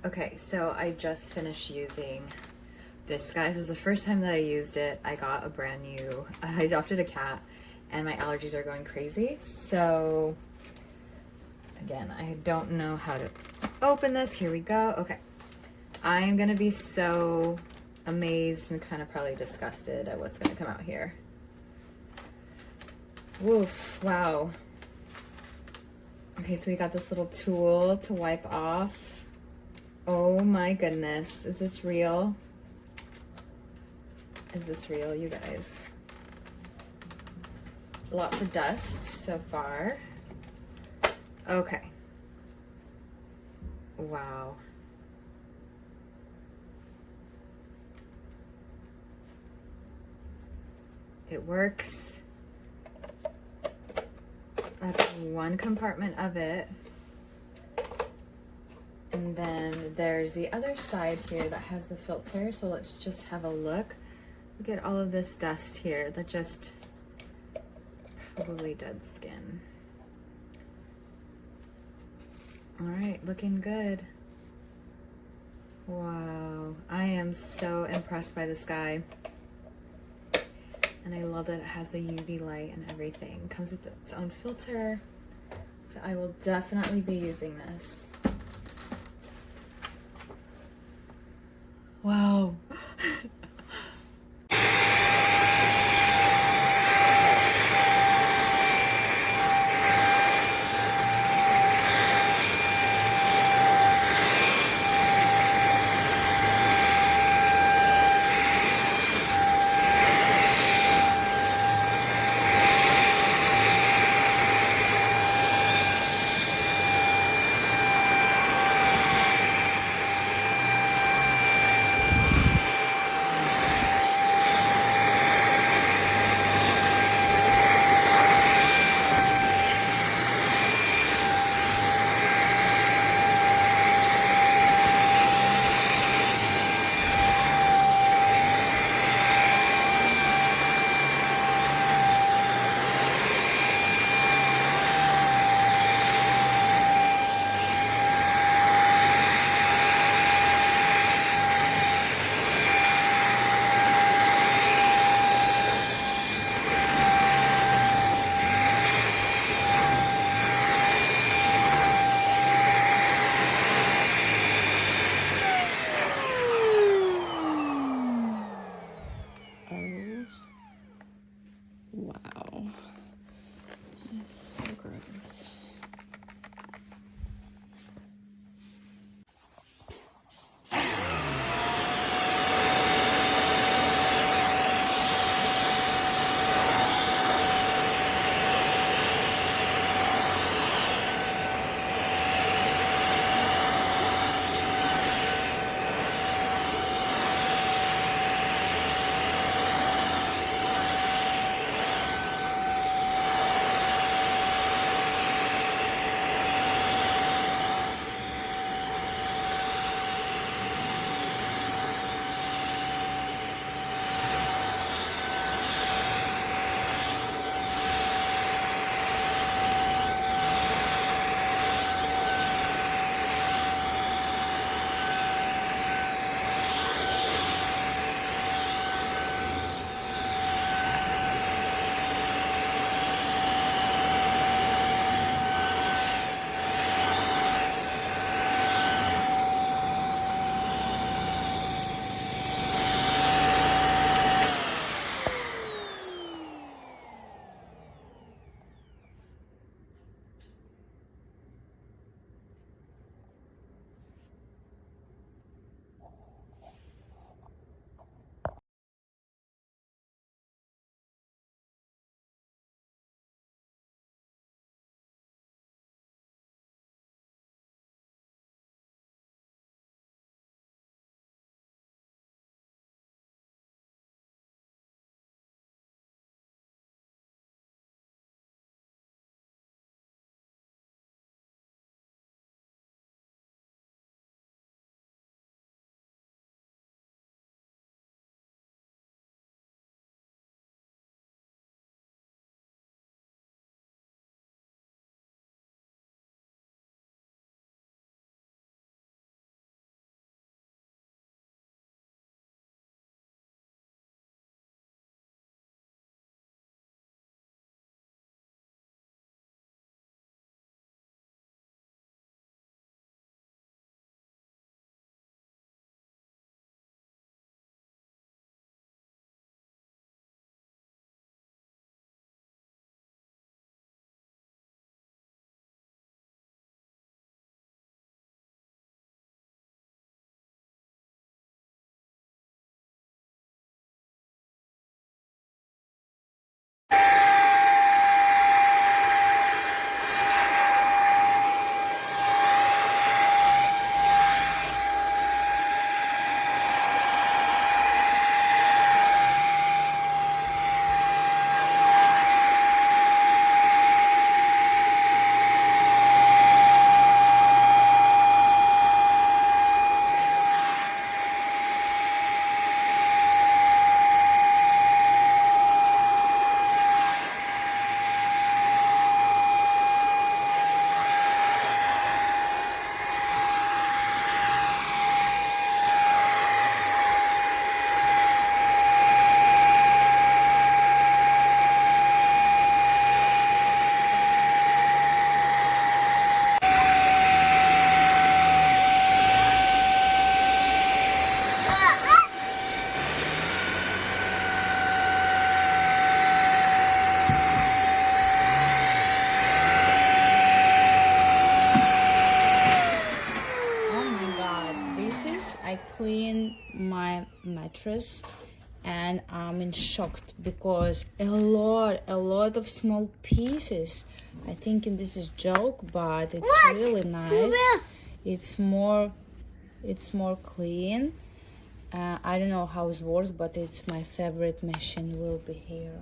Okay, so I just finished using this, guys. This was the first time that I used it. I got a brand new, I adopted a cat and my allergies are going crazy. So again, I don't know how to open this. Here we go. Okay. I am going to be so amazed and kind of probably disgusted at what's going to come out here. Woof. Wow. Okay, so we got this little tool to wipe off. Oh my goodness. Is this real? Is this real, you guys? Lots of dust so far. Okay. Wow. It works. That's one compartment of it. And then there's the other side here that has the filter. So let's just have a look. Look at all of this dust here that just probably dead skin. All right, looking good. Wow, I am so impressed by this guy. And I love that it has the UV light and everything. It comes with its own filter. So I will definitely be using this. Wow. I clean my mattress and I'm in shock because a lot of small pieces. I think this is joke, but it's really nice. It's more clean. I don't know how it works, but it's my favorite machine will be here.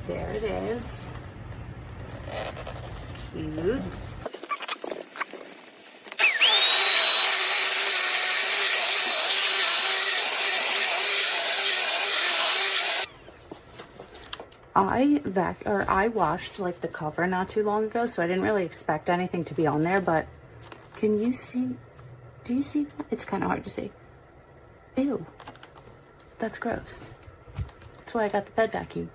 There it is. Cute. I washed like the cover not too long ago, so I didn't really expect anything to be on there, but can you see? Do you see that? It's kind of hard to see. Ew. That's gross. That's why I got the bed vacuum.